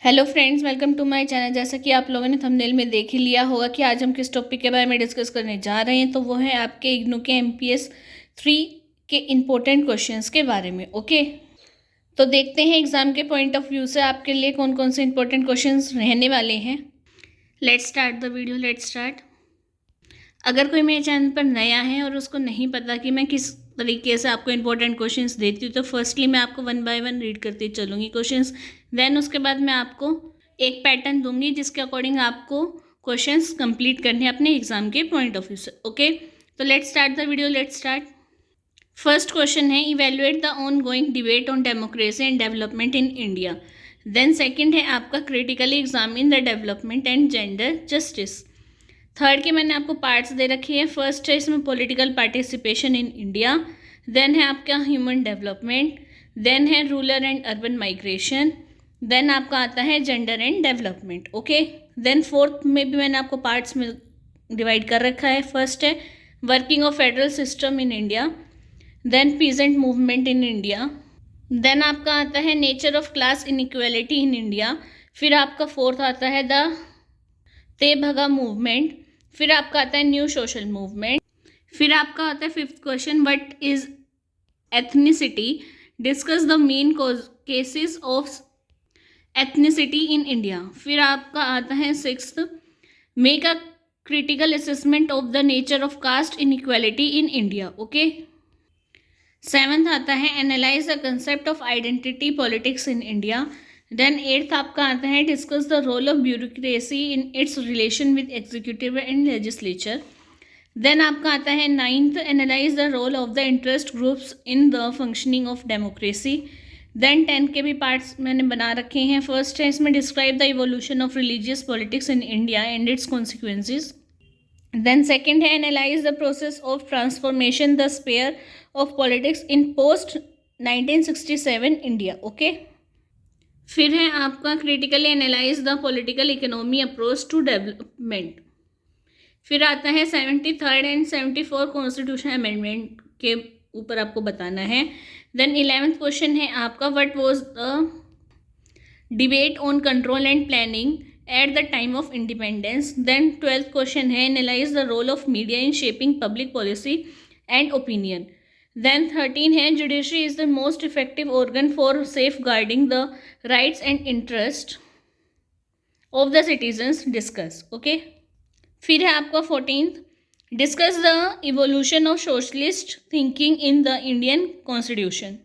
Hello friends, welcome to my channel. जैसा कि आप लोगों ने थंबनेल में देख ही लिया होगा कि आज हम किस टॉपिक के बारे में डिस्कस करने जा रहे हैं, तो वो है आपके इग्नू के MPS 3 के इम्पोर्टेंट क्वेश्चंस के बारे में। ओके, तो देखते हैं एग्जाम के पॉइंट ऑफ व्यू से आपके लिए कौन कौन से इंपॉर्टेंट क्वेश्चंस रहने वाले हैं। Let's start the video, let's start. अगर कोई मेरे चैनल पर नया है और उसको नहीं पता कि मैं किस तरीके से आपको इंपॉर्टेंट क्वेश्चंस देती हूँ, तो फर्स्टली मैं आपको 1 बाय 1 रीड करती चलूँगी क्वेश्चंस। देन उसके बाद मैं आपको एक पैटर्न दूंगी जिसके अकॉर्डिंग आपको क्वेश्चंस कंप्लीट करने हैं अपने एग्जाम के पॉइंट ऑफ व्यू से। ओके, तो let's start the video, let's start. First question है, evaluate the ongoing debate on democracy and development in India. Then second है आपका critically examine the development and gender justice. Third के मैंने आपको parts दे रखी है। First है इसमें political participation in India. Then है आपका ह्यूमन डेवलपमेंट। देन है rural and urban migration. Then आपका आता है gender and development. Okay, then fourth में भी मैंने आपको पार्ट्स में डिवाइड कर रखा है। फर्स्ट है working of federal system in India. Then peasant movement in India. Then आपका आता है nature of class inequality in India. फिर आपका फोर्थ आता है द तेभगा मूवमेंट। फिर आपका आता है न्यू सोशल मूवमेंट। फिर आपका आता है fifth question, what is ethnicity, discuss the main cases of ethnicity in India. फिर आपका आता है sixth, make a critical assessment of the nature of caste inequality in India. Okay, seventh आता है analyse the concept of identity politics in India. Then eighth आपका आता है discuss the role of bureaucracy in its relation with executive and legislature. Then आपका आता है ninth, analyse the role of the interest groups in the functioning of democracy. Then 10 के भी parts मैंने बना रखे हैं। फर्स्ट है इसमें describe the evolution of religious politics in India and its consequences. Then second है analyse the process of transformation the sphere of politics in post 1967 India. Okay, फिर है आपका critically analyse the political economy approach to development. फिर आता है 73rd and 74 constitution amendment के ऊपर आपको बताना है। देन 11th क्वेश्चन है आपका, what was the debate on control and planning at the time of independence. Then 12th question है analyse the role of media in shaping public policy and opinion. Then 13 है judiciary is the most effective organ for safeguarding the rights and interest of the citizens, discuss. Okay, फिर है आपका 14th, discuss the evolution of socialist thinking in the Indian constitution.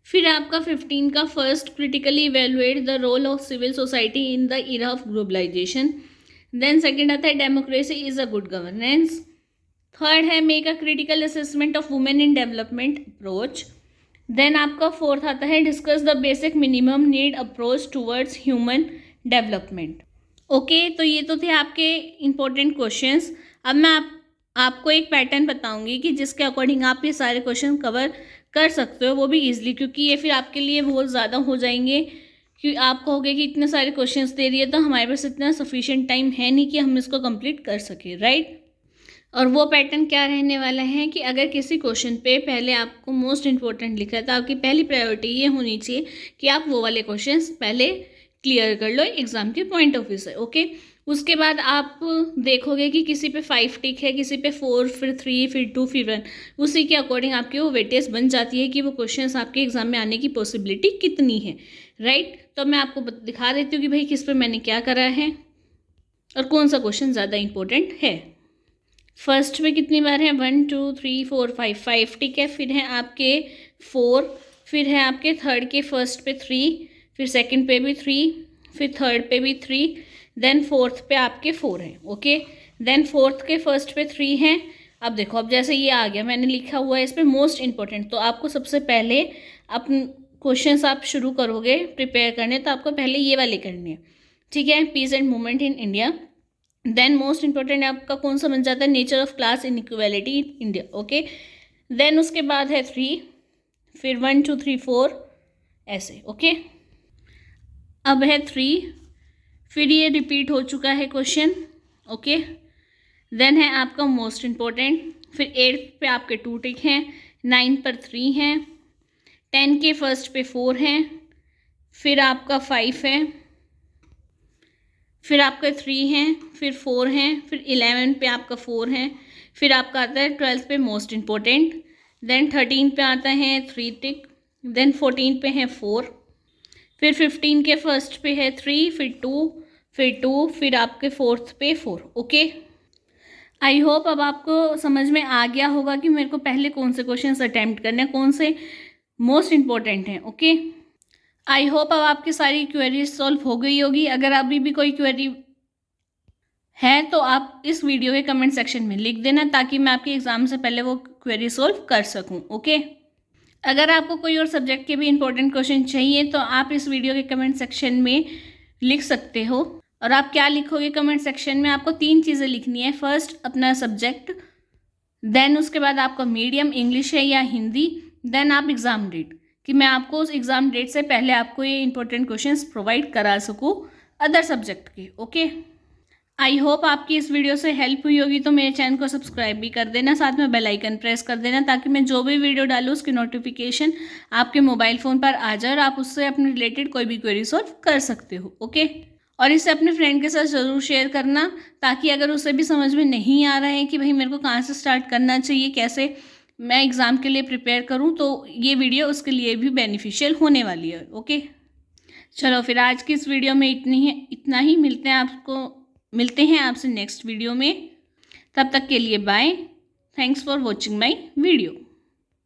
फिर आपका 15 का first, critically evaluate the role of civil society in the era of globalisation. Then second आता है democracy is a good governance. Third है make a critical assessment of women in development approach. Then आपका fourth आता है discuss the basic minimum need approach towards human development. Okay, तो ये तो थे आपके इम्पोर्टेंट क्वेश्चंस। अब मैं आपको एक पैटर्न बताऊंगी कि जिसके अकॉर्डिंग आप ये सारे क्वेश्चन कवर कर सकते हो, वो भी इजीली, क्योंकि ये फिर आपके लिए बहुत ज़्यादा हो जाएंगे। कि आप कहोगे कि इतने सारे क्वेश्चंस दे रही है तो हमारे पास इतना सफिशिएंट टाइम है नहीं कि हम इसको कंप्लीट कर सकें, राइट। और वो पैटर्न क्या रहने वाला है कि अगर किसी क्वेश्चन पे पहले आपको मोस्ट इंपॉर्टेंट लिखा है तो आपकी पहली प्रायोरिटी ये होनी चाहिए कि आप वो वाले क्वेश्चंस पहले क्लियर कर लो एग्जाम के पॉइंट ऑफ व्यू से। ओके, उसके बाद आप देखोगे कि किसी पे 5 टिक है, किसी पे 4, फिर 3, फिर 2, फिर 1, उसी के अकॉर्डिंग आपकी वो वेटेज बन जाती है कि वो क्वेश्चंस आपके एग्जाम में आने की पॉसिबिलिटी कितनी है, राइट। तो मैं आपको दिखा देती हूँ कि भाई किस पे मैंने क्या करा है और कौन सा क्वेश्चन ज़्यादा इंपॉर्टेंट है। फर्स्ट में कितनी बार है, 1 2 3 4 5 टिक है। फिर है आपके 4, फिर है आपके थर्ड के फर्स्ट पे 3, फिर सेकंड पे भी 3, फिर थर्ड पे भी 3, देन फोर्थ पे आपके 4 हैं। ओके, देन फोर्थ के फर्स्ट पे 3 हैं। अब देखो, अब जैसे ये आ गया, मैंने लिखा हुआ है इस पर मोस्ट इंपॉर्टेंट, तो आपको सबसे पहले अपन क्वेश्चंस आप शुरू करोगे प्रिपेयर करने तो आपको पहले ये वाले करने हैं, ठीक है। Peace and movement in India. Then most important आपका कौन सा बन जाता है, nature of class inequality in India. Okay, then उसके बाद है 3, फिर 1 2 3 4 ऐसे। ओके, अब है 3, फिर ये रिपीट हो चुका है क्वेश्चन। ओके, देन है आपका मोस्ट इंपॉर्टेंट, फिर 8 पे आपके 2 टिक हैं, 9 पर 3 हैं, 10 के फर्स्ट पे 4 हैं, फिर आपका 5 है, फिर आपका 3 हैं, फिर 4 हैं, फिर 11 पे आपका 4 है, फिर आपका आता है 12 पे मोस्ट इम्पोर्टेंट, देन 13 पे आता है 3 टिक, देन 14 पे है 4, फिर 15 के फर्स्ट पे है 3, फिर 2, फिर आपके फोर्थ पे 4। ओके, आई होप अब आपको समझ में आ गया होगा कि मेरे को पहले कौन से क्वेश्चंस अटेम्प्ट करने हैं, कौन से मोस्ट इम्पोर्टेंट हैं। ओके, आई होप अब आपकी सारी क्वेरीज सॉल्व हो गई होगी। अगर अभी भी कोई क्वेरी है तो आप इस वीडियो के कमेंट सेक्शन में लिख देना, ताकि मैं आपके एग्ज़ाम से पहले वो क्वेरी सॉल्व कर सकूं। ओके, अगर आपको कोई और सब्जेक्ट के भी इंपॉर्टेंट क्वेश्चन चाहिए तो आप इस वीडियो के कमेंट सेक्शन में लिख सकते हो। और आप क्या लिखोगे कमेंट सेक्शन में, आपको 3 चीज़ें लिखनी है। फर्स्ट अपना सब्जेक्ट, देन उसके बाद आपका मीडियम इंग्लिश है या हिंदी, देन आप एग्ज़ाम डेट, कि मैं आपको उस एग्ज़ाम डेट से पहले आपको ये इंपॉर्टेंट क्वेश्चंस प्रोवाइड करा सकूँ अदर सब्जेक्ट के। ओके, आई होप आपकी इस वीडियो से हेल्प हुई होगी। तो मेरे चैनल को सब्सक्राइब भी कर देना, साथ में बेल आइकन प्रेस कर देना, ताकि मैं जो भी वीडियो डालूँ उसकी नोटिफिकेशन आपके मोबाइल फ़ोन पर आ जाए और आप उससे अपने रिलेटेड कोई भी क्वेरी सॉल्व कर सकते हो। ओके, और इसे अपने फ्रेंड के साथ ज़रूर शेयर करना, ताकि अगर उसे भी समझ में नहीं आ रहा है कि भाई मेरे को कहाँ से स्टार्ट करना चाहिए, कैसे मैं एग्ज़ाम के लिए प्रिपेयर करूँ, तो ये वीडियो उसके लिए भी बेनिफिशियल होने वाली है। ओके, चलो फिर आज की इस वीडियो में इतना ही मिलते हैं आपसे नेक्स्ट वीडियो में। तब तक के लिए bye. Thanks for watching my video.